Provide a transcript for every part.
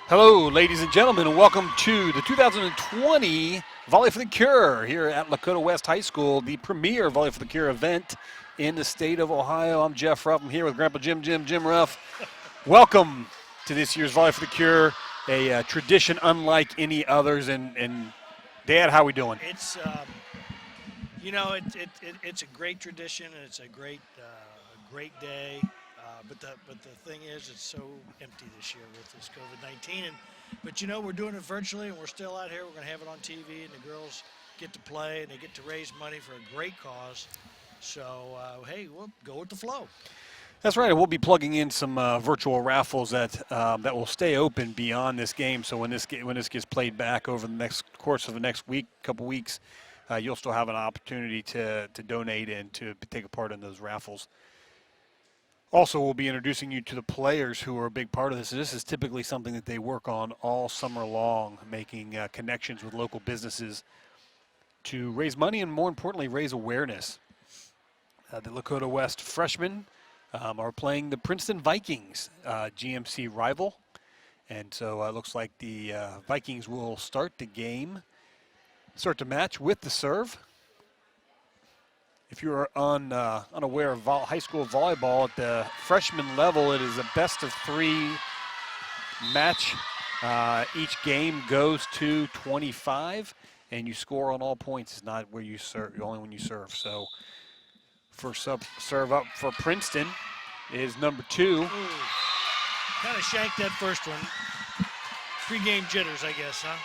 Hello, ladies and gentlemen, and welcome to the 2020 Volley for the Cure here at Lakota West High School, the premier Volley for the Cure event in the state of Ohio. I'm Jeff Ruff. I'm here with Grandpa Jim Ruff. Welcome to this year's Volley for the Cure, a tradition unlike any others. And Dad, how we doing? It's, it's a great tradition, and it's a great day. But the thing is, it's so empty this year with this COVID-19. But we're doing it virtually, and we're still out here. We're going to have it on TV, and the girls get to play, and they get to raise money for a great cause. So hey, we'll go with the flow. That's right. We'll be plugging in some virtual raffles that will stay open beyond this game. So when this gets played back over the course of the next couple weeks, you'll still have an opportunity to donate and to take a part in those raffles. Also, we'll be introducing you to the players who are a big part of this. This is typically something that they work on all summer long, making connections with local businesses to raise money and, more importantly, raise awareness. The Lakota West freshmen are playing the Princeton Vikings, GMC rival. And so it looks like the Vikings will start the match with the serve. If you're unaware of high school volleyball at the freshman level, it is a best-of-3 match. Each game goes to 25, and you score on all points. It's not where you serve, only when you serve. So first serve up for Princeton is number 2. Kind of shanked that first one. Pre-game jitters, I guess, huh?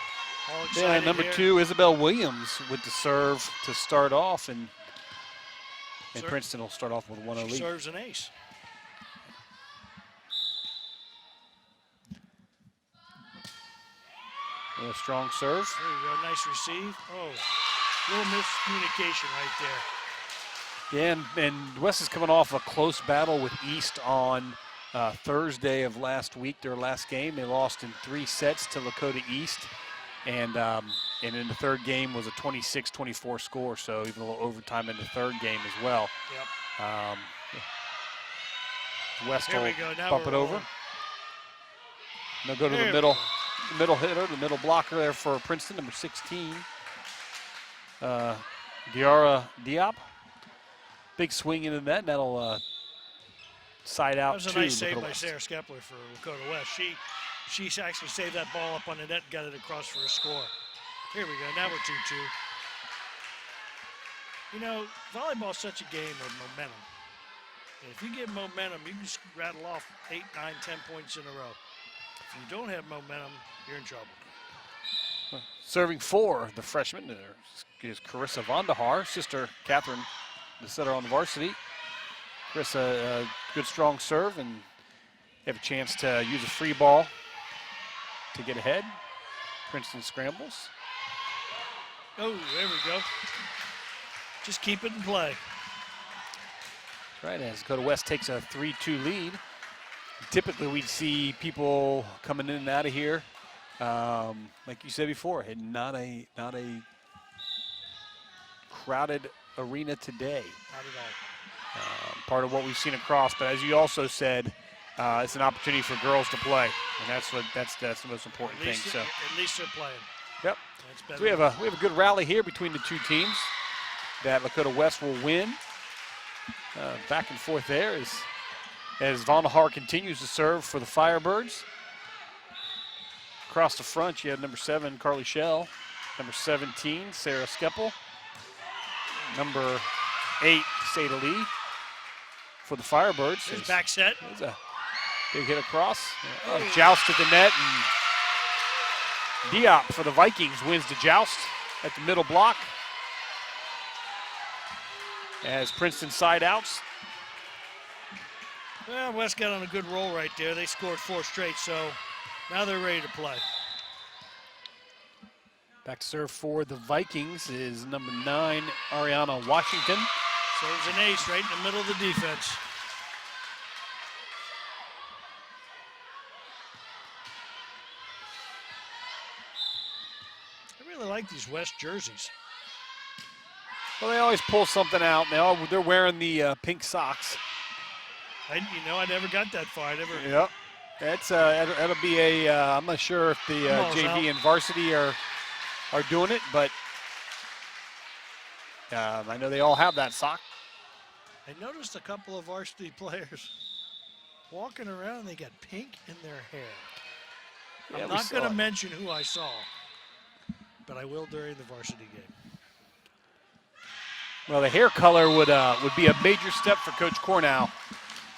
All excited. Yeah, number here. 2, Isabel Williams with the serve to start off, and Princeton will start off with 1-0 lead. Serves an ace. A strong serve. There you go, nice receive. Oh, little miscommunication right there. Yeah, and West is coming off a close battle with East on Thursday of last week, their last game. They lost in 3 sets to Lakota East. And in the third game was a 26-24 score, so even a little overtime in the third game as well. Yep. West Here will we go. Now bump it over. And they'll go to the middle hitter, the middle blocker there for Princeton, number 16. Diarra Diop. Big swing into the net, and that'll side out. That was a nice save by Sarah Skepler for Lakota West. She actually saved that ball up on the net and got it across for a score. Here we go. Now we're 2-2. Volleyball's such a game of momentum. And if you get momentum, you can just rattle off 8, 9, 10 points in a row. If you don't have momentum, you're in trouble. Serving for the freshman is Carissa Vandahar, sister Catherine, the setter on the varsity. Carissa, a good strong serve, and have a chance to use a free ball to get ahead. Princeton scrambles. Oh, there we go. Just keep it in play. Right, as Dakota West takes a 3-2 lead. Typically, we'd see people coming in and out of here, like you said before, not a crowded arena today. Not at all. Part of what we've seen across, but as you also said, it's an opportunity for girls to play, and that's the most important thing. So at least they're playing. Yep. So we have a good rally here between the two teams that Lakota West will win. Back and forth there as Vandahar continues to serve for the Firebirds. Across the front, you have number 7 Carly Schell, number 17 Sarah Skeppel, number 8 Seda Lee for the Firebirds. There's back set. There's a big hit across. Joust at the net, and Diop for the Vikings wins the joust at the middle block. As Princeton side outs. Well, West got on a good roll right there. They scored 4 straight, so now they're ready to play. Back to serve for the Vikings is number 9, Ariana Washington. Serves an ace right in the middle of the defense. I really like these West jerseys. Well, they always pull something out. They're wearing the pink socks. I never got that far. Yep. That'll be a. I'm not sure if the JV out. and varsity are doing it, but I know they all have that sock. I noticed a couple of varsity players walking around. They got pink in their hair. Yeah, I'm not going to mention who I saw, but I will during the varsity game. Well, the hair color would be a major step for Coach Cornow,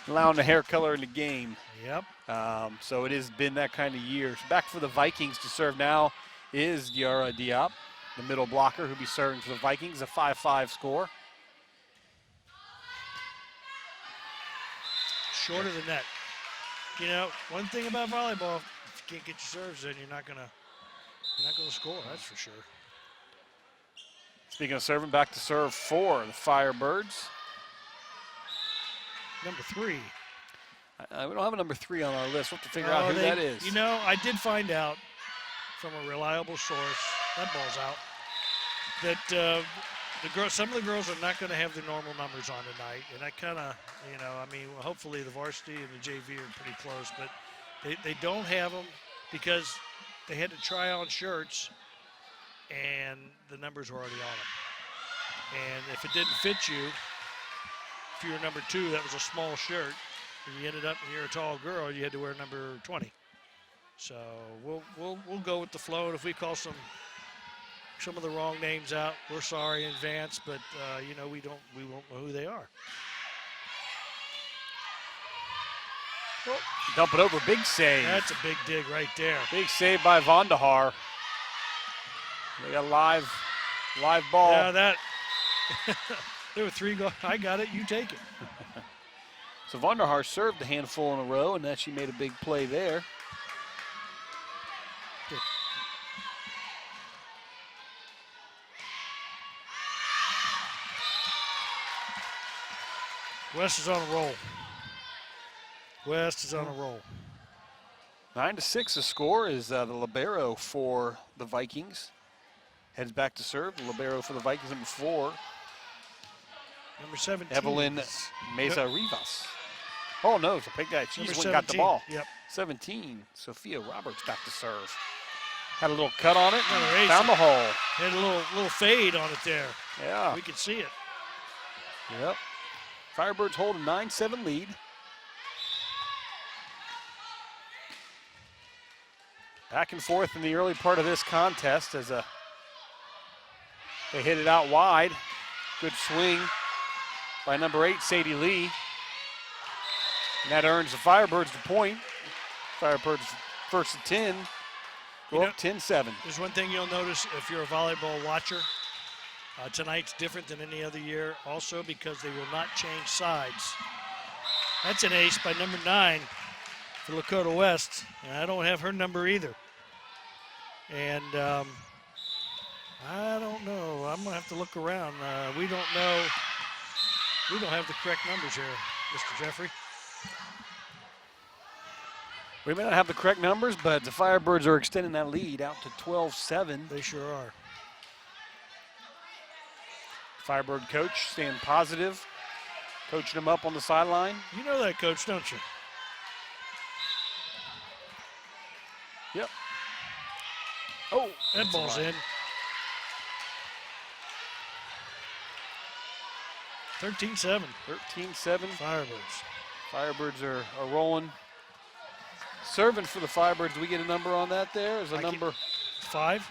allowing the hair color in the game. Yep. So it has been that kind of year. So back for the Vikings to serve now is Yara Diop, the middle blocker, who'll be serving for the Vikings, a 5-5 score. Short of the net. You know, one thing about volleyball, if you can't get your serves in, you're not gonna score. That's for sure. Speaking of serving, back to serve for the Firebirds. Number 3. We don't have a number 3 on our list. We'll have to figure out who that is. You know, I did find out from a reliable source, that ball's out, that some of the girls are not going to have their normal numbers on tonight. And I kind of, you know, I mean, hopefully the varsity and the JV are pretty close, but they don't have them because they had to try on shirts and the numbers were already on them. And if it didn't fit you, if you were number 2, that was a small shirt, and you ended up, and you're a tall girl, you had to wear number 20. So we'll go with the flow, and if we call some of the wrong names out, we're sorry in advance, but you know, we won't know who they are. Well, dump it over, big save. That's a big dig right there. Big save by Vondahar. They got live ball. Yeah, that. There were 3 go. I got it. You take it. So Vondahar served a handful in a row, and then she made a big play there. Good. West is on a roll. West is on a roll. 9-6 the score is the libero for the Vikings. Heads back to serve. The libero for the Vikings, number 4. Number 17. Evelyn Meza Rivas. Oh, no, it's a big guy. She just went and got the ball. Yep. 17, Sophia Roberts back to serve. Had a little cut on it, Another found the hole. Had a little fade on it there. Yeah. We could see it. Yep. Firebirds hold a 9-7 lead. Back and forth in the early part of this contest as they hit it out wide. Good swing by number 8, Sadie Lee. And that earns the Firebirds the point. Firebirds first and 10. Go up 10-7. There's one thing you'll notice if you're a volleyball watcher. Tonight's different than any other year also because they will not change sides. That's an ace by number 9 for Lakota West. And I don't have her number either. And I don't know. I'm going to have to look around. We don't know. We don't have the correct numbers here, Mr. Jeffrey. We may not have the correct numbers, but the Firebirds are extending that lead out to 12-7. They sure are. Firebird coach staying positive, coaching them up on the sideline. You know that, coach, don't you? Yep. Oh, that ball's in. 13-7. 13-7. Firebirds. Firebirds are rolling. Serving for the Firebirds. Do we get a number on that there? Is a number 5?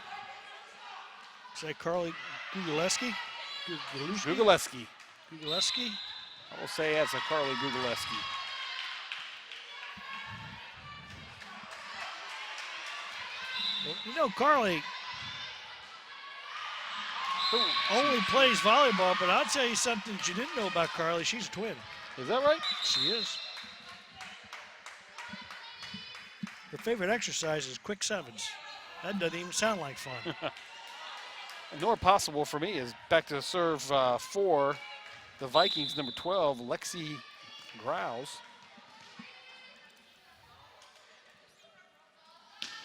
Is that Carly Gugaleski? Gugaleski. Gugaleski? I will say that's a Carly Gugaleski. Well, you know, Carly only plays volleyball, but I'll tell you something you didn't know about Carly. She's a twin. Is that right? She is. Her favorite exercise is quick sevens. That doesn't even sound like fun. Nor possible for me is back to serve for the Vikings, number 12, Lexi Grouse.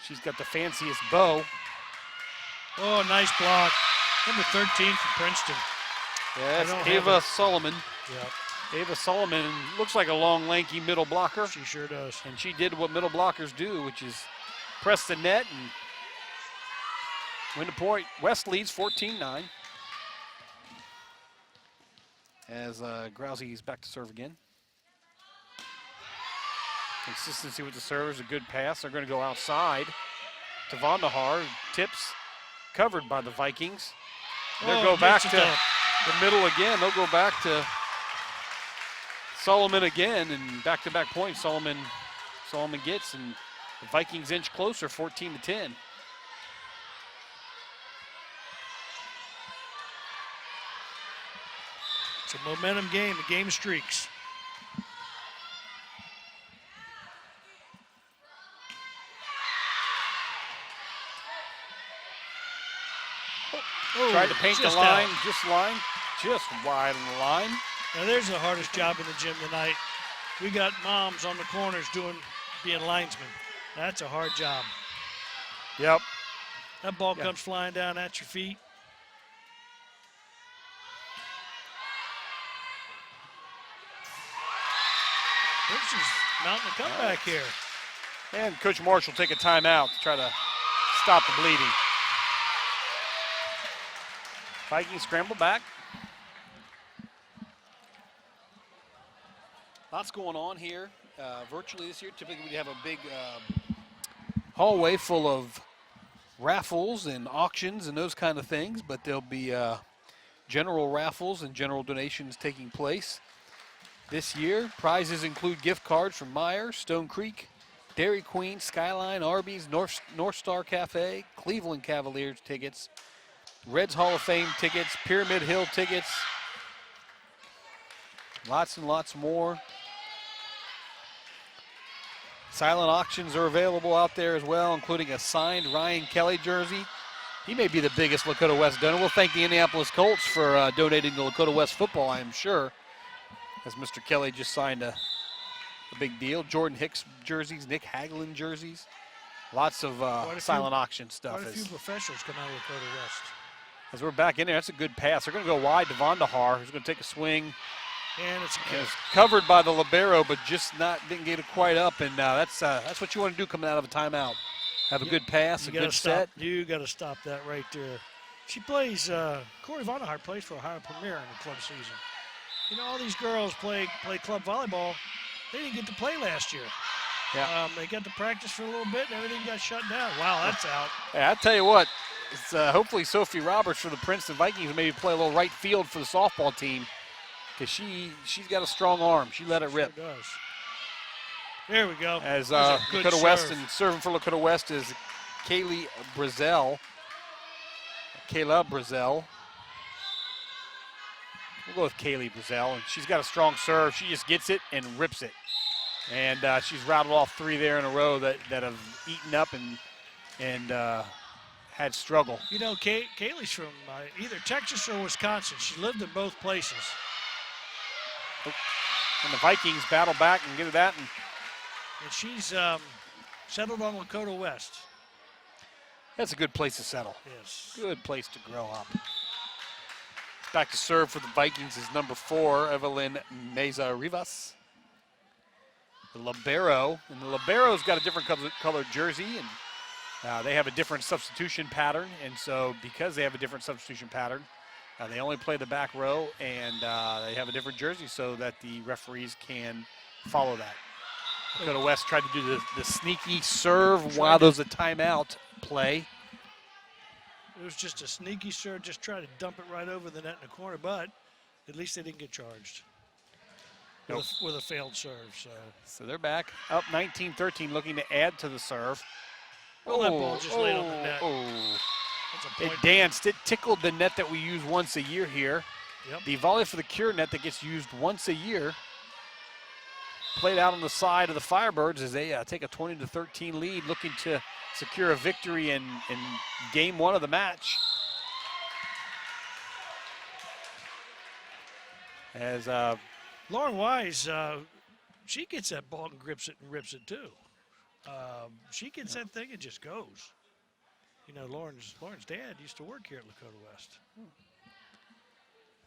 She's got the fanciest bow. Oh, nice block. Number 13 from Princeton. Yeah, that's Ava Solomon. Yeah. Ava Solomon looks like a long, lanky middle blocker. She sure does. And she did what middle blockers do, which is press the net and win the point. West leads 14-9. As Grousey's back to serve again. Consistency with the serve is a good pass. They're going to go outside to Vandahar. Tips covered by the Vikings. They'll go back to the middle again. They'll go back to Solomon again, and back-to-back points Solomon gets, and the Vikings inch closer, 14-10. It's a momentum game, a game of streaks. Tried to paint the line, just wide on the line. Now there's the hardest job in the gym tonight. We got moms on the corners being linesmen. That's a hard job. Yep. That ball comes flying down at your feet. Princeton's mounting a comeback here. And Coach Marsh will take a timeout to try to stop the bleeding. Vikings scramble back. Lots going on here virtually this year. Typically we have a big hallway full of raffles and auctions and those kind of things, but there'll be general raffles and general donations taking place this year. Prizes include gift cards from Meyer, Stone Creek, Dairy Queen, Skyline, Arby's, North Star Cafe, Cleveland Cavaliers tickets, Reds Hall of Fame tickets, Pyramid Hill tickets, lots and lots more. Silent auctions are available out there as well, including a signed Ryan Kelly jersey. He may be the biggest Lakota West donor. We'll thank the Indianapolis Colts for donating to Lakota West football, I am sure, as Mr. Kelly just signed a big deal. Jordan Hicks jerseys, Nick Hagelin jerseys. Lots of silent auction stuff. Quite a few professionals come out of Lakota West. As we're back in there, that's a good pass. They're going to go wide to Vandahar, who's going to take a swing. And it's covered by the libero, but just didn't get it quite up. And that's what you want to do coming out of a timeout. Have a good pass, a good set. You got to stop that right there. She plays. Corey Vandahar plays for Ohio Premier in the club season. You know, all these girls play club volleyball. They didn't get to play last year. Yeah. They got to practice for a little bit, and everything got shut down. Wow, that's out. Yeah, I tell you what, it's hopefully Sophie Roberts for the Princeton Vikings will maybe play a little right field for the softball team, because she's got a strong arm. She let it rip. Sure does. There we go. As Lakota West, and serving for Lakota West is Kayla Brazel. We'll go with Kaylee Brazel, and she's got a strong serve. She just gets it and rips it. And she's rattled off 3 there in a row that have eaten up and had struggle. You know, Kaylee's from either Texas or Wisconsin. She lived in both places. And the Vikings battle back and get to that. And she's settled on Lakota West. That's a good place to settle. Yes. Good place to grow up. Back to serve for the Vikings is number 4, Evelyn Meza Rivas. The libero, and the libero's got a different colored jersey, and they have a different substitution pattern. And so because they have a different substitution pattern, they only play the back row, and they have a different jersey so that the referees can follow that. Lakota West tried to do the sneaky serve while there's a timeout play. It was just a sneaky serve, just try to dump it right over the net in the corner, but at least they didn't get charged with a failed serve. So they're back up 19-13, looking to add to the serve. That ball just laid on the net. That's a point. It danced. It tickled the net that we use once a year here. Yep. The Volley for the Cure net that gets used once a year. Played out on the side of the Firebirds as they take a 20-13 lead, looking to secure a victory in game 1 of the match. As Lauren Wise, she gets that ball and grips it and rips it too. She gets that thing and just goes. You know, Lauren's dad used to work here at Lakota West.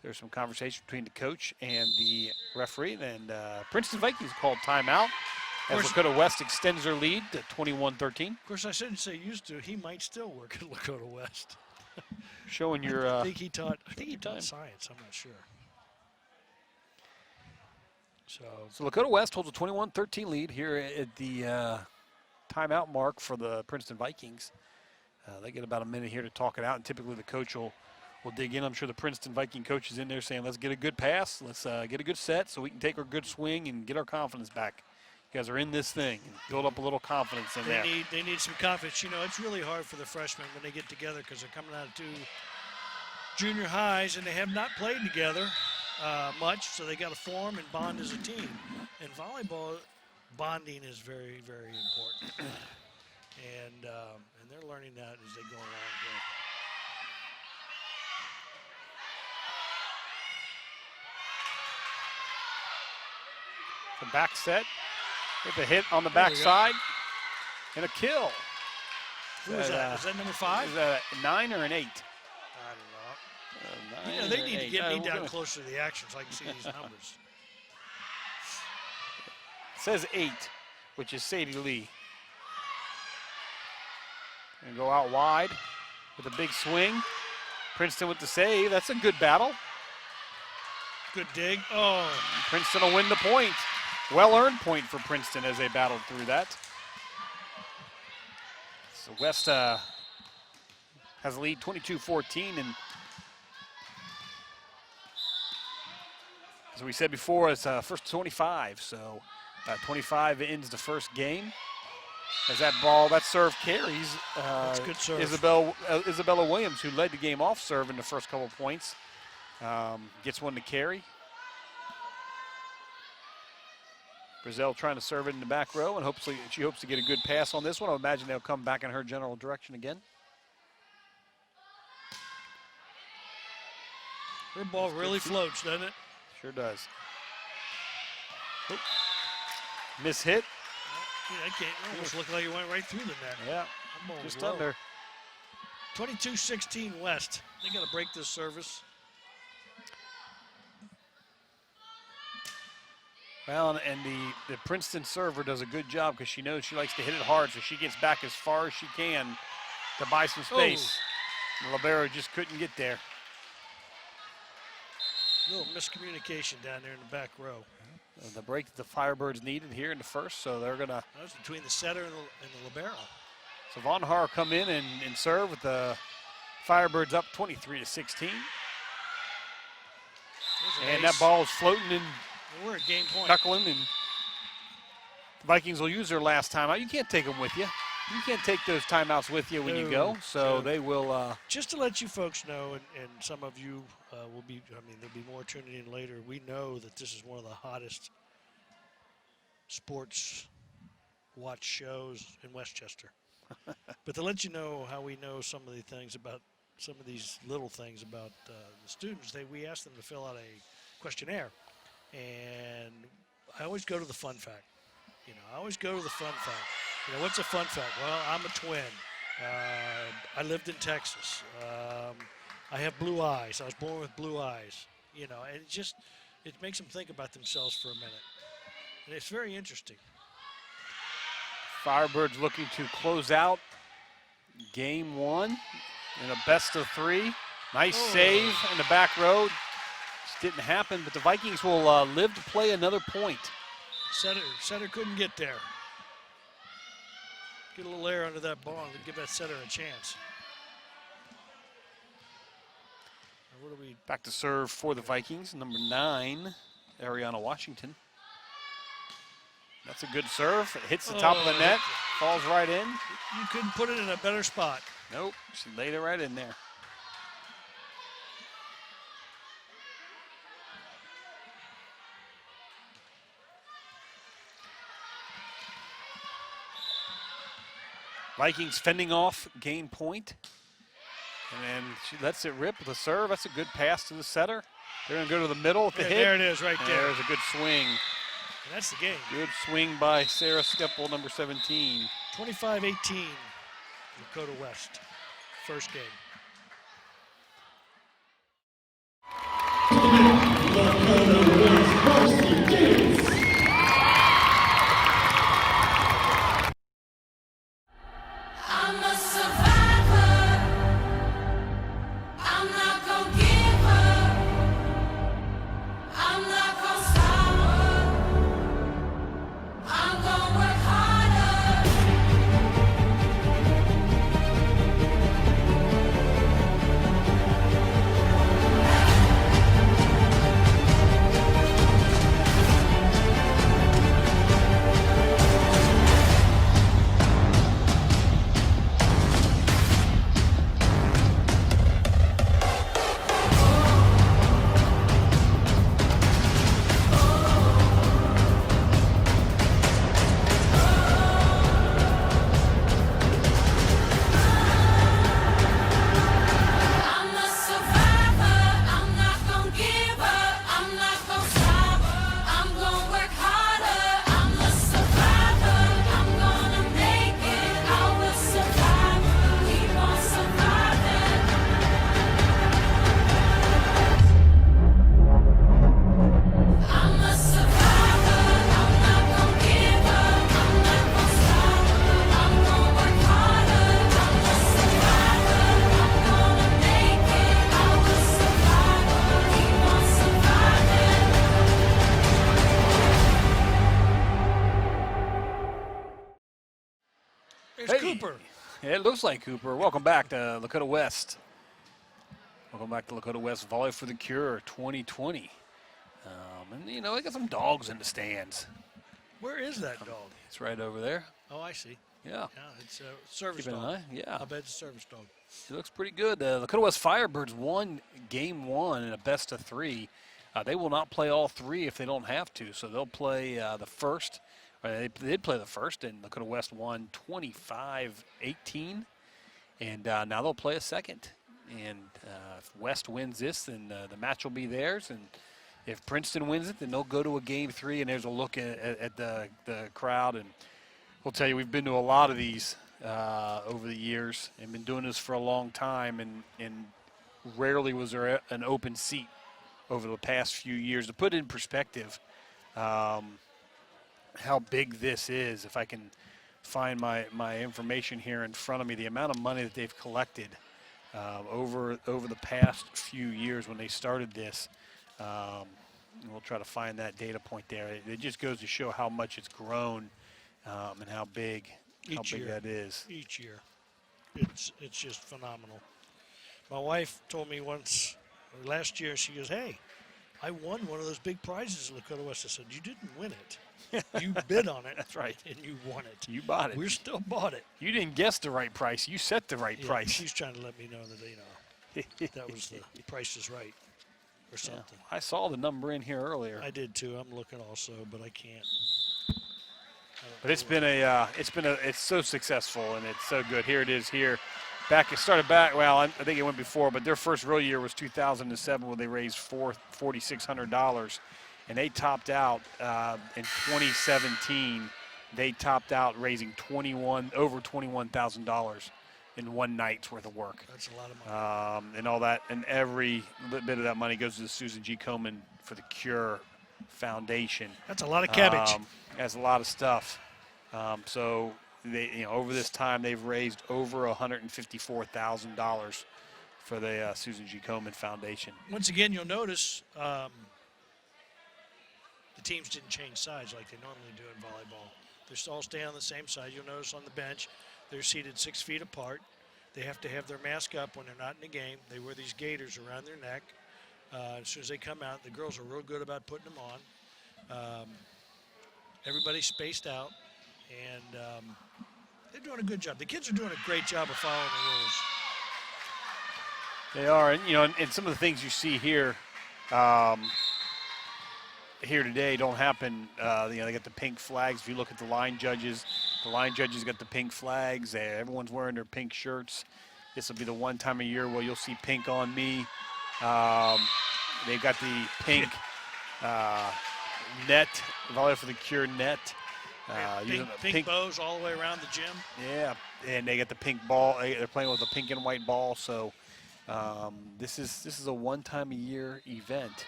There's some conversation between the coach and the referee, and Princeton Vikings called timeout as Lakota West extends their lead to 21-13. Of course, I shouldn't say used to. He might still work at Lakota West. Showing your. I think he taught science. I'm not sure. So Lakota West holds a 21-13 lead here at the timeout mark for the Princeton Vikings. They get about a minute here to talk it out, and typically the coach will dig in. I'm sure the Princeton Viking coach is in there saying, let's get a good pass, let's get a good set so we can take our good swing and get our confidence back. You guys are in this thing. Build up a little confidence in there. They need some confidence. You know, it's really hard for the freshmen when they get together because they're coming out of 2 junior highs and they have not played together much, so they got to form and bond as a team. And volleyball, bonding is very, very important. and they're learning that as they go along here. The back set with a hit on the back side and a kill. Who is that? Is that number 5? Is that a 9 or an 8? I don't know. You know, they need to get me down closer to the action so I can see these numbers. It says 8, which is Sadie Lee. And go out wide with a big swing. Princeton with the save. That's a good battle. Good dig. Oh. Princeton will win the point. Well-earned point for Princeton as they battled through that. So West has a lead 22-14, and as we said before, it's first 25, so 25 ends the first game. As that serve carries, that's good serve. Isabella Williams, who led the game off serve in the first couple of points, gets one to carry. Brazil trying to serve it in the back row, and hopefully she hopes to get a good pass on this one. I imagine they'll come back in her general direction again. Her ball really floats, doesn't it? Sure does. Oop. Miss hit. Yeah, it almost looked like it went right through the net. Yeah, just under. 22-16 West. They got to break this service. Well, and the Princeton server does a good job because she knows she likes to hit it hard, so she gets back as far as she can to buy some space. And Libero just couldn't get there. A little miscommunication down there in the back row. The break that the Firebirds needed here in the first, so they're going to... That was between the setter and the libero. So Von Haar come in and serve with the Firebirds up 23-16. And that ball is floating and we're at game point. Knuckling, and the Vikings will use their last timeout. You can't take them with you. You can't take those timeouts with you when you go, so they will... Just to let you folks know, and some of you will be, there'll be more tuning in later, we know that this is one of the hottest sports watch shows in Westchester. But to let you know how we know some of the things about, some of these little things about the students, we asked them to fill out a questionnaire. And I always go to the fun fact. I always go to the fun fact. What's a fun fact? Well, I'm a twin. I lived in Texas. I have blue eyes. I was born with blue eyes. And it makes them think about themselves for a minute. And it's very interesting. Firebirds looking to close out game 1 in a best-of-3. Nice save in the back row. Didn't happen, but the Vikings will live to play another point. Setter couldn't get there. Get a little air under that ball and give that setter a chance. Back to serve for the Vikings, number 9, Ariana Washington. That's a good serve. It hits the top of the net, falls right in. You couldn't put it in a better spot. Nope, she laid it right in there. Vikings fending off game point. And then she lets it rip with a serve. That's a good pass to the setter. They're going to go to the middle with the hit. There it is right there. There's a good swing. And that's the game. Good swing by Sarah Skeppel, number 17. 25-18, Lakota West. First game. Lakota West varsity dance. I'm a survivor. I'm not gonna give up. I'm not gonna stop. I'm gonna work harder. I'm a survivor. I'm not gonna give up. I'm not gonna stop. I'm gonna work harder. I'm a survivor. I'm gonna make it. I will survive. Keep on surviving. I'm a survivor. I'm not gonna give up. I'm not gonna stop. I'm gonna work harder. I'm a survivor. I'm gonna make it. I will survive. Keep on surviving. There's Hey. Cooper. It looks like Cooper. Welcome back to Lakota West. Welcome back to Lakota West Volley for the Cure 2020. And, you know, they got some dogs in the stands. Where is that dog? It's right over there. Oh, I see. Yeah. Yeah, it's a service Keeping an dog. eye. Yeah. I bet it's a service dog. It looks pretty good. Lakota West Firebirds won game one in a best of three. They will not play all three if they don't have to, so they'll play the first. They did play the first, and Lakota West won 25-18, and now they'll play a second. And if West wins this, then the match will be theirs, and if Princeton wins it, then they'll go to a game three, and there's a look at the crowd. And we'll tell you, we've been to a lot of these over the years and been doing this for a long time, and rarely was there an open seat over the past few years. To put it in perspective, how big this is, if I can find my information here in front of me, the amount of money that they've collected over the past few years when they started this. We'll try to find that data point there. It just goes to show how much it's grown and how big year. that is. Each year. It's just phenomenal. My wife told me once, last year, she goes, hey, I won one of those big prizes at Lakota West. I said, you didn't win it. You bid on it. That's right. And you won it. You bought it. We still bought it. You didn't guess the right price. You set the right Yeah, price. She's trying to let me know that, that was the price is right or Yeah. something. I saw the number in here earlier. I did too. I'm looking also, but I can't. But it's so successful and it's so good. Here it is here. It started back, well, I think it went before, but their first real year was 2007 when they raised $4,600. And they topped out in 2017. They topped out raising over $21,000 in one night's worth of work. That's a lot of money. And all that, and every bit of that money goes to the Susan G. Komen for the Cure Foundation. That's a lot of cabbage. That's a lot of stuff. So they, over this time, they've raised over $154,000 for the Susan G. Komen Foundation. Once again, you'll notice the teams didn't change sides like they normally do in volleyball. They're all staying on the same side. You'll notice on the bench, they're seated 6 feet apart. They have to have their mask up when they're not in the game. They wear these gaiters around their neck. As soon as they come out, the girls are real good about putting them on. Everybody's spaced out, and they're doing a good job. The kids are doing a great job of following the rules. They are, and some of the things you see here, today don't happen. They got the pink flags. If you look at the line judges got the pink flags. Everyone's wearing their pink shirts. This will be the one time a year where you'll see pink on me. They've got the pink net, Volley for the Cure net. Pink bows all the way around the gym. Yeah, and they got the pink ball. They're playing with a pink and white ball, so This is a one-time-a-year event.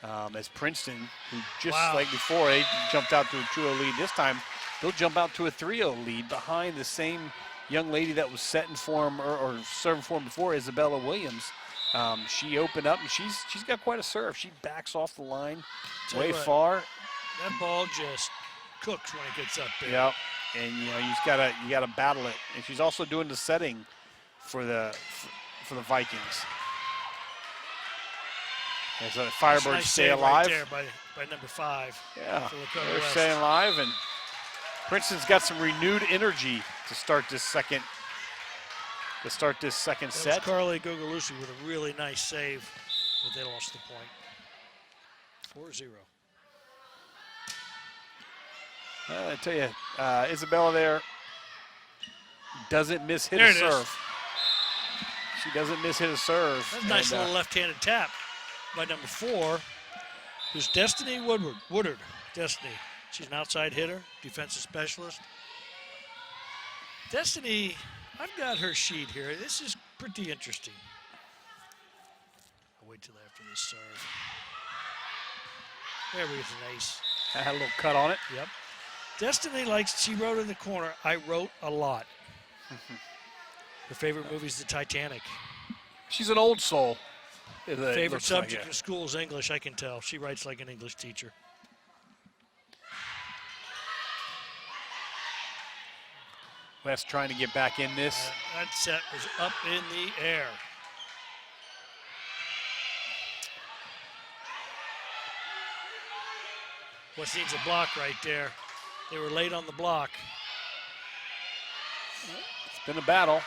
As Princeton, who just Wow. like before, they jumped out to a 2-0 lead. This time, they'll jump out to a 3-0 lead behind the same young lady that was setting for him or serving for him before, Isabella Williams. She opened up, and she's got quite a serve. She backs off the line Tell way you what, far. That ball just cooks when it gets up there. Yep. And you gotta battle it. And she's also doing the setting for the Vikings. As the Firebirds Nice stay save alive. right there by number 5. Yeah, for Lakota they're West. staying alive, and Princeton's got some renewed energy to start this second. That was set. Carly Gogalusi with a really nice save, but they lost the point. 4-0. I tell you, Isabella there doesn't miss hit There a it is. serve. She doesn't miss hit a serve. That's a nice And, little left-handed tap by number 4, who's Destiny Woodard. Destiny. She's an outside hitter, defensive specialist. Destiny, I've got her sheet here. This is pretty interesting. I'll wait till after this serve. There we go, an ace. had a little cut on it. Yep. Destiny likes, she wrote in the corner, I wrote a lot. Her favorite movie is The Titanic. She's an old soul. Favorite subject in school is English, I can tell. She writes like an English teacher. West trying to get back in this. That set was up in the air. West needs a block right there. They were late on the block. It's been a battle.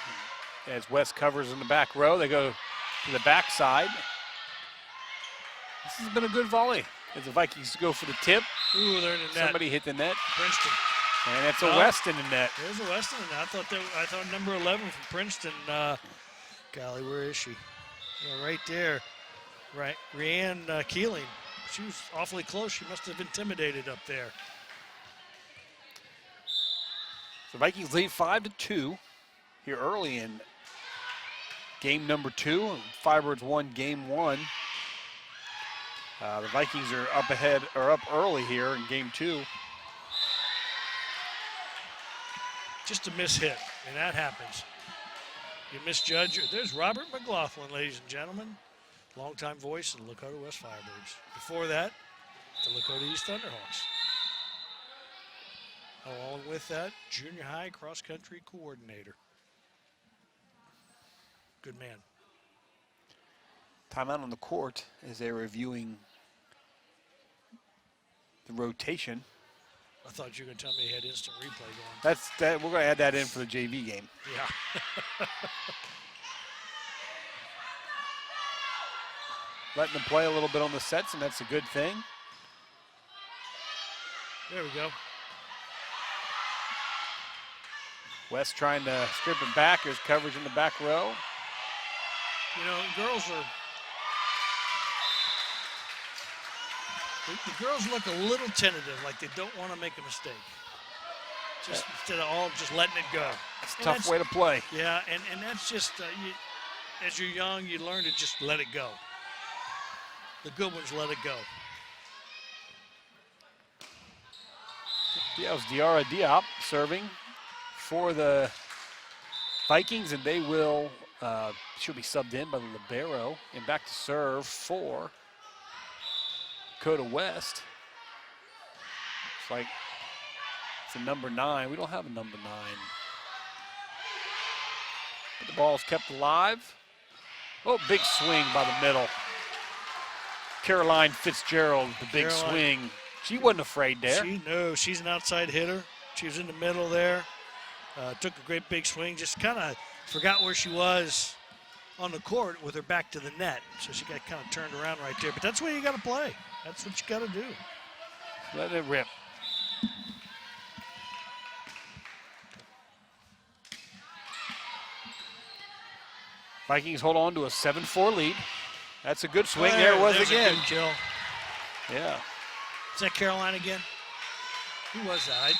As West covers in the back row, they go to the backside. This has been a good volley. As the Vikings go for the tip, Ooh, they're in the net. somebody hit the net, Princeton. and it's a Oh. West in the net. There's a West in the net. I thought number 11 from Princeton. Golly, where is she? Yeah, right there. Right, Rhiannon Keeling. She was awfully close. She must have intimidated up there. The Vikings lead 5-2 here early in game number 2. Firebirds won game 1. The Vikings are up early here in game 2. Just a mishit, and that happens. You misjudge. There's Robert McLaughlin, ladies and gentlemen, longtime voice of the Lakota West Firebirds. Before that, the Lakota East Thunderhawks. Along with that, junior high cross-country coordinator. Good man. Timeout on the court as they're reviewing the rotation. I thought you were going to tell me he had instant replay going. We're going to add that in for the JV game. Yeah. Letting them play a little bit on the sets, and that's a good thing. There we go. West trying to strip it back. There's coverage in the back row. You know, the girls look a little tentative, like they don't want to make a mistake. Just instead of all just letting it go. It's a And tough that's- way to play. Yeah, and that's just, as you're young, you learn to just let it go. The good ones let it go. Yeah, it was Diarra Diop serving for the Vikings, and they will, she'll be subbed in by the libero, and back to serve for Dakota West. It's like it's a number 9. We don't have a number 9. But the ball's kept alive. Oh, big swing by the middle. Caroline Fitzgerald, the big Caroline. swing. She wasn't afraid there. She's an outside hitter. She was in the middle there. Took a great big swing. Just kind of forgot where she was on the court with her back to the net. So she got kind of turned around right there. But that's where you got to play. That's what you got to do. Let it rip. Vikings hold on to a 7-4 lead. That's a good swing. There it was There's a again. good kill. Yeah. Is that Caroline again? Who was that?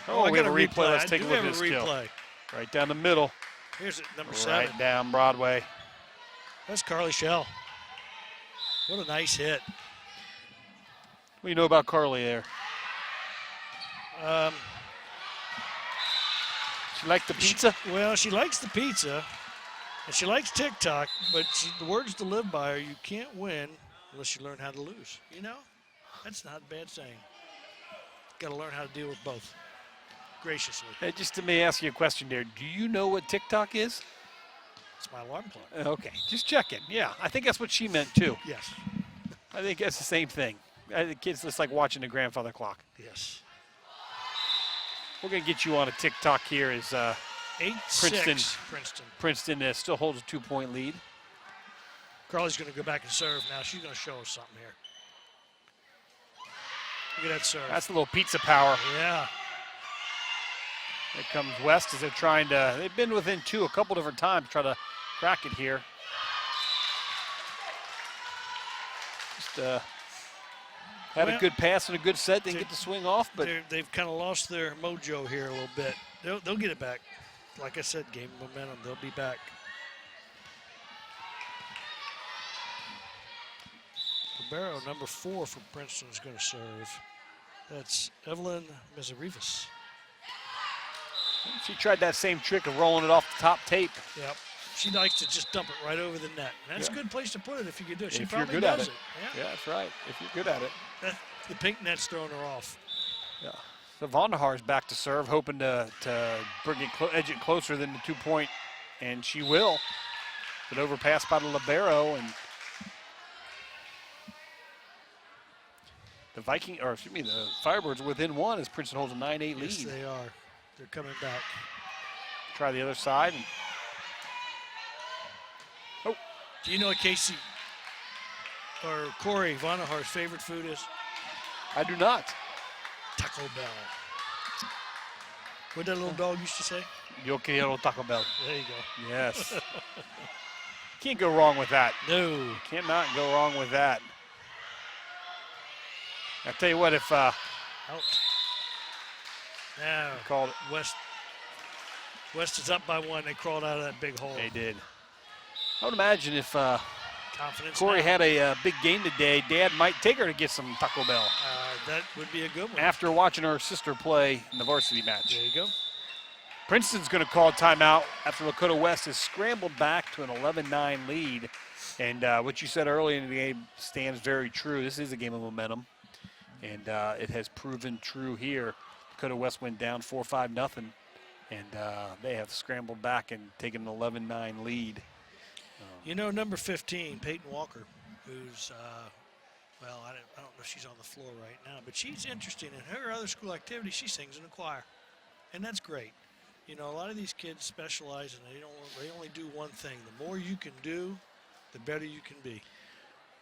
Oh, I we have a got replay. Let's I take a do look at have this a kill. replay. Right down the middle. Here's it, number 7. Right down Broadway. That's Carly Shell. What a nice hit. What do you know about Carly there? She liked the pizza? Well, she likes the pizza, and she likes TikTok, but the words to live by are you can't win unless you learn how to lose. You know? That's not a bad saying. Got to learn how to deal with both graciously. Hey, just let me ask you a question there. Do you know what TikTok is? It's my alarm clock. Okay, just checking. Yeah, I think that's what she meant too. Yes. I think that's the same thing. The kids just like watching the grandfather clock. Yes. We're going to get you on a TikTok here as 8-6 Princeton. Princeton still holds a 2-point lead. Carly's going to go back and serve now. She's going to show us something here. Look at that serve. That's a little pizza power. Yeah. Here comes West as they're trying to, they've been within 2 a couple different times, try to crack it here. Just had a good pass and a good set, didn't get the swing off, but they've kind of lost their mojo here a little bit. They'll get it back. Like I said, game momentum. They'll be back. Ribeiro, number 4 for Princeton, is going to serve. That's Evelyn Mezarivas. she tried that same trick of rolling it off the top tape. Yep. She likes to just dump it right over the net. And that's a good place to put it if you can do it. She If you're probably good at does it. Yeah. Yeah, that's right, if you're good at it. The pink net's throwing her off. Yeah. So Vonderhaar's back to serve, hoping to bring it edge it closer than the 2-point, and she will. But overpassed by the libero, and the the Firebirds are within 1 as Princeton holds a 9-8 lead. Yes, they are. They're coming back. Try the other side. And Do you know what Casey or Corey Vonderhaar's favorite food is? I do not. Taco Bell. What that little dog used to say? Yo quiero Taco Bell. There you go. Yes. Can't go wrong with that. No. Cannot go wrong with that. I tell you what, if Out. Now, called it, West is up by 1. They crawled out of that big hole. they did. I would imagine if Confidence Corey now. had a big game today, Dad might take her to get some Taco Bell That would be a good one. after watching her sister play in the varsity match. There you go. Princeton's going to call timeout after Lakota West has scrambled back to an 11-9 lead. And what you said earlier in the game stands very true. This is a game of momentum, and it has proven true here. Lakota West went down 4-5-0, and they have scrambled back and taken an 11-9 lead. You know, number 15, Peyton Walker, who's, well, I don't know if she's on the floor right now, but she's interesting. In her other school activity, she sings in a choir, and that's great. You know, a lot of these kids specialize, and they only do one thing. The more you can do, the better you can be.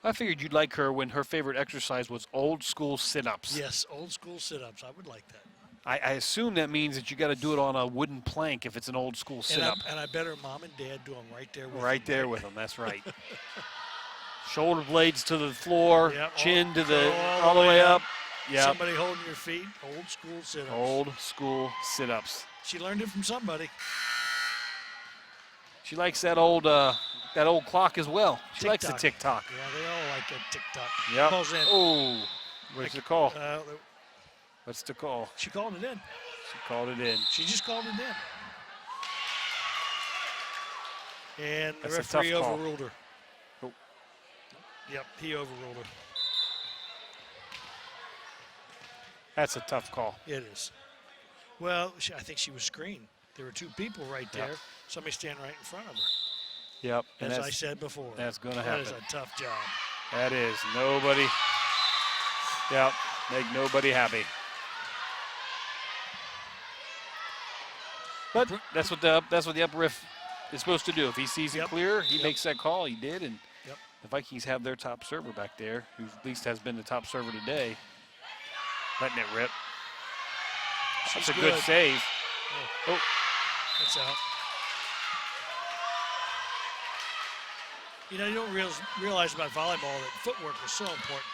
I figured you'd like her when her favorite exercise was old school sit-ups. Yes, old school sit-ups. I would like that. I assume that means that you got to do it on a wooden plank if it's an old school sit-up. And I bet her mom and dad do them right there with them. Right there with them, that's right. Shoulder blades to the floor, Yep, chin to the all all the way up. Yeah, Somebody holding your feet, old school sit-ups. old school sit-ups. She learned it from somebody. She likes that old clock as well. She likes the TikTok. tick-tock. Yeah, they all like that TikTok. Yep. Calls in. Oh, what's the call? Uh, What's the call? she called it in. She called it in. She just called it in. And the That's a tough referee call. overruled her. Oh. Yep, he overruled her. That's a tough call. It is. Well, I think she was screened. There were 2 people right there. Yep. Somebody standing right in front of her. Yep. And As I that's, said before. that's going to That happen. is a tough job. That is. Nobody. Yep. Make nobody happy. But that's what the up ref is supposed to do. If he sees it Yep. clear, he Yep. makes that call. He did, and Yep. the Vikings have their top server back there, who at least has been the top server today, letting it rip. She's That's a good save. Oh, That's out. You know, you don't realize about volleyball that footwork is so important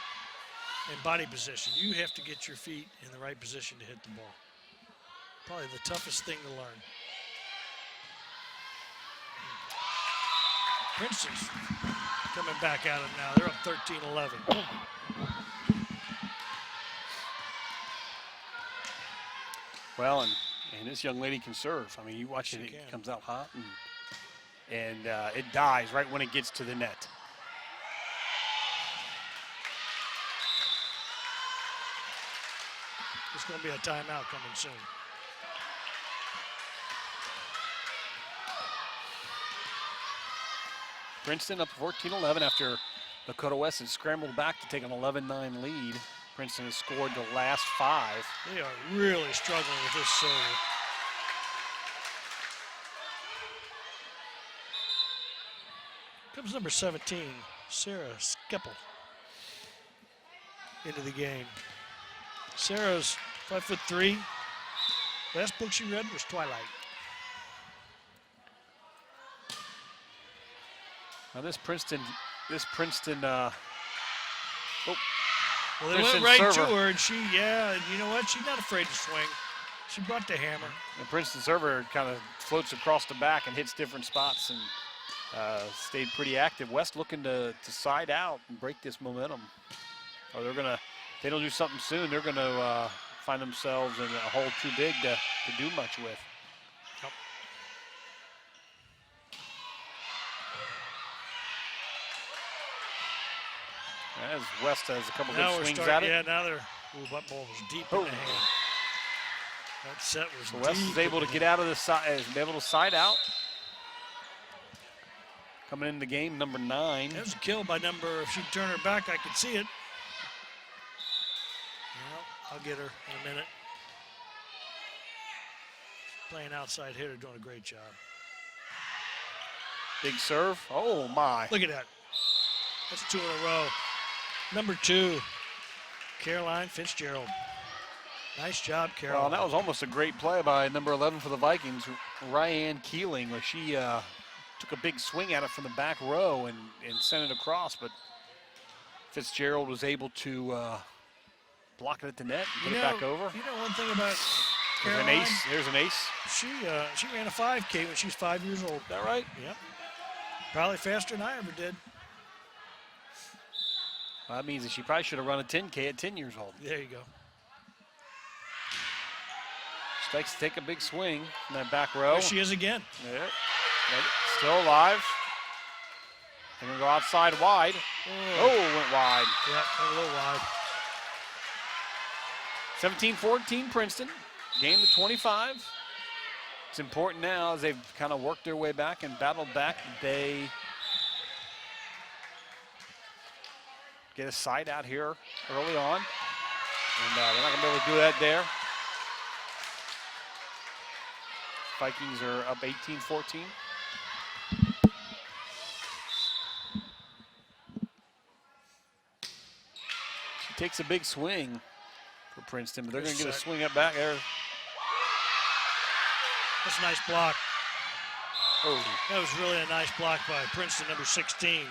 and body position. You have to get your feet in the right position to hit the ball. Probably the toughest thing to learn. Princeton's coming back at it now. They're up 13-11. Well, and this young lady can serve. I mean, you watch it, She it can. comes out hot, and it dies right when it gets to the net. There's going to be a timeout coming soon. Princeton up 14-11 after Lakota West had scrambled back to take an 11-9 lead. Princeton has scored the last 5. They are really struggling with this server. Comes number 17, Sarah Skeppel, into the game. Sarah's 5'3". Last book she read was Twilight. Now this Princeton, Well, they Princeton went right server. to her, and and you know what? She's not afraid to swing. She brought the hammer. the Princeton server kind of floats across the back and hits different spots and stayed pretty active. West looking to side out and break this momentum. Or they're gonna, if they don't do something soon, they're gonna find themselves in a hole too big to do much with. Yep. As West has a couple Now good we're swings starting. at it. Yeah, now they're. Ooh, that ball was deep Oh. in the hand. That set was So deep. West is able to get out of the side, is able to side out. Coming into the game, number 9. That was a kill by number. If she'd turn her back, I could see it. Well, I'll get her in a minute. Playing outside hitter, doing a great job. Big serve. Oh my. Look at that. That's 2 in a row. Number 2, Caroline Fitzgerald. Nice job, Caroline. Well, that was almost a great play by number 11 for the Vikings, Ryan Keeling, where she took a big swing at it from the back row and sent it across, but Fitzgerald was able to block it at the net and get it back over. You know one thing about There's an Caroline? ace. There's an ace. She ran a 5K when she was 5 years old. Is that right? Yep. Probably faster than I ever did. Well, that means that she probably should have run a 10K at 10 years old. There you go. She likes to take a big swing in that back row. There she is again. Yeah. Still alive. They're going to go outside wide. Oh, went wide. Yep, a little wide. 17-14 Princeton. Game to 25. It's important now as they've kind of worked their way back and battled back. They get a side out here early on. And they're not going to be able to do that there. Vikings are up 18-14. She takes a big swing for Princeton, but they're going to get a swing up back there. That's a nice block. Oh, That was really a nice block by Princeton, number 16.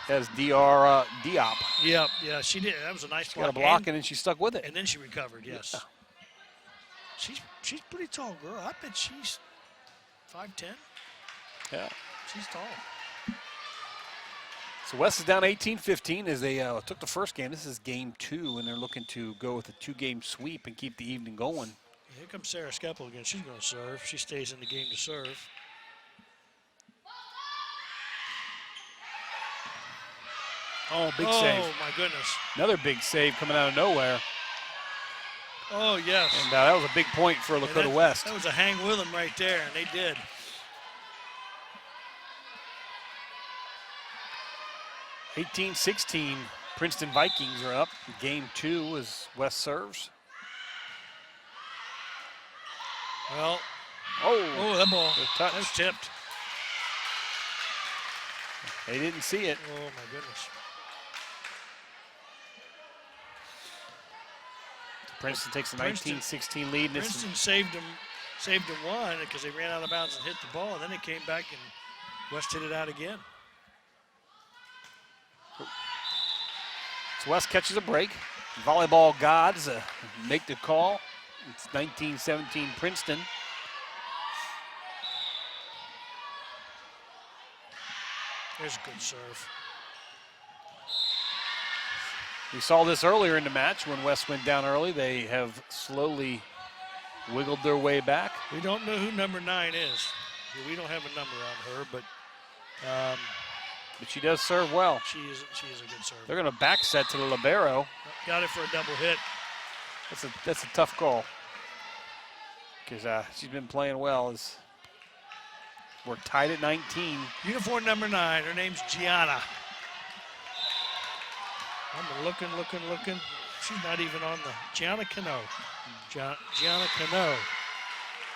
that's DR Diop. Yep, yeah, she did. That was a nice She got a block. block and then she stuck with it. And then she recovered, yes. Yeah. She's a pretty tall girl. I bet she's 5'10". Yeah. She's tall. So West is down 18-15 as they took the first game. This is game 2, and they're looking to go with a 2-game sweep and keep the evening going. Here comes Sarah Skeppel again. She's going to serve. She stays in the game to serve. Oh, big save. Oh, my goodness. Another big save coming out of nowhere. Oh, yes. And that was a big point for And Lakota West. That was a hang with them right there, and they did. – 18-16, Princeton Vikings are up. Game 2 as West serves. Well, Oh, that ball good touch. that was tipped. They didn't see it. Oh, my goodness. Princeton takes a Princeton- 19-16 lead. And Princeton saved them one because they ran out of bounds and hit the ball, and then it came back and West hit it out again. So West catches a break. Volleyball gods make the call. It's 19-17 Princeton. There's a good serve. We saw this earlier in the match when West went down early. They have slowly wiggled their way back. We don't know who number 9 is. We don't have a number on her, but But she does serve well. she is a good server. They're going to back set to the libero. Got it for a double hit. That's a tough call because she's been playing well. We're tied at 19. Uniform number 9. Her name's Gianna. I'm looking. She's not even on the Gianna Cano. Gianna Cano.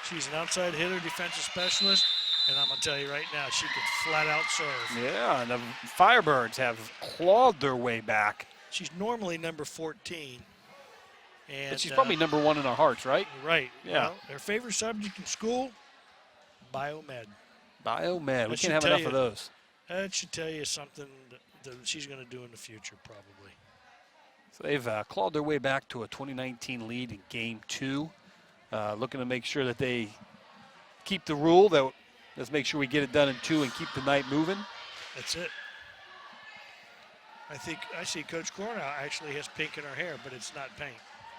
She's an outside hitter, defensive specialist, and I'm gonna tell you right now, she can flat out serve. Yeah, and the Firebirds have clawed their way back. She's normally number 14. And But she's probably number 1 in our hearts, right? right. Yeah. Well, her favorite subject in school, biomed. Biomed. We should can't have tell enough you- of those. That should tell you something that she's going to do in the future, probably. So they've clawed their way back to a 2019 lead in Game 2. Looking to make sure that they keep the rule that let's make sure we get it done in 2 and keep the night moving. That's it. I see Coach Cornell actually has pink in her hair, but it's not paint.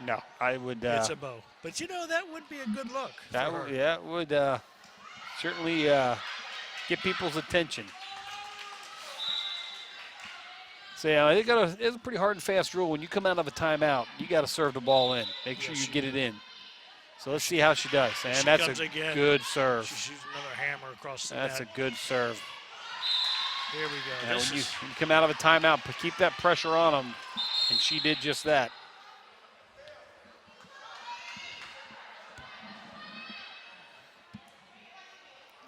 No, I would. It's a bow. But that would be a good look. That for her. would, yeah, it would certainly get people's attention. So yeah, it's a pretty hard and fast rule. When you come out of a timeout, you got to serve the ball in. Make sure Yes, you get it in. So let's see how she does. And She that's comes a again. good serve. She shoots another hammer across the That's a net. good serve. Here we go. Now, This when you is- come out of a timeout, keep that pressure on them, and she did just that.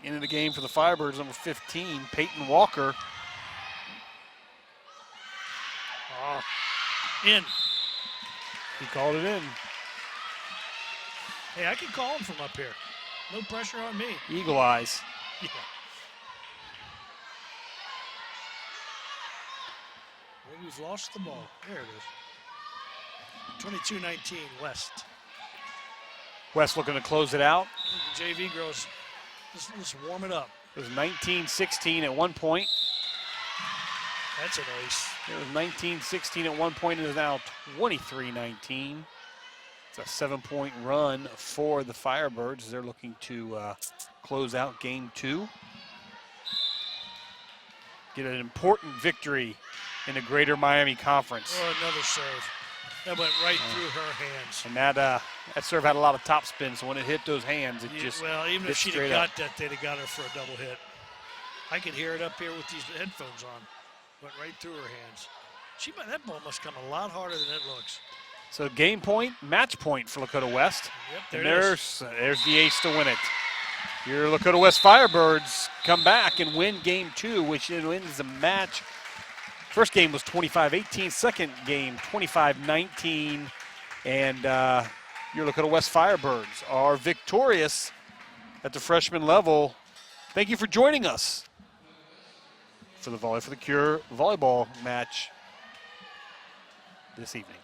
Into the game for the Firebirds, number 15, Peyton Walker. in. He called it in. Hey, I can call him from up here. No pressure on me. Eagle eyes. Yeah. Well, we've lost the ball. There it is. 22-19 West. West looking to close it out. The JV girls, let's warm it up. It was 19-16 at one point. That's an ace. It was 19-16 at one point. It is now 23-19. It's a 7-point run for the Firebirds. They're looking to close out game 2. Get an important victory in the Greater Miami Conference. Oh, another serve. That went right through her hands. And that serve had a lot of top spin, so when it hit those hands, it just Well, even hit if she'd have straight up. got that, they'd have got her for a double hit. I could hear it up here with these headphones on. Went right through her hands. That ball must come a lot harder than it looks. So game point, match point for Lakota West. Yep, there And it is. there's the ace to win it. Your Lakota West Firebirds come back and win game 2, which wins the match. First game was 25-18. Second game, 25-19. And your Lakota West Firebirds are victorious at the freshman level. Thank you for joining us for the Volley for the Cure volleyball match this evening.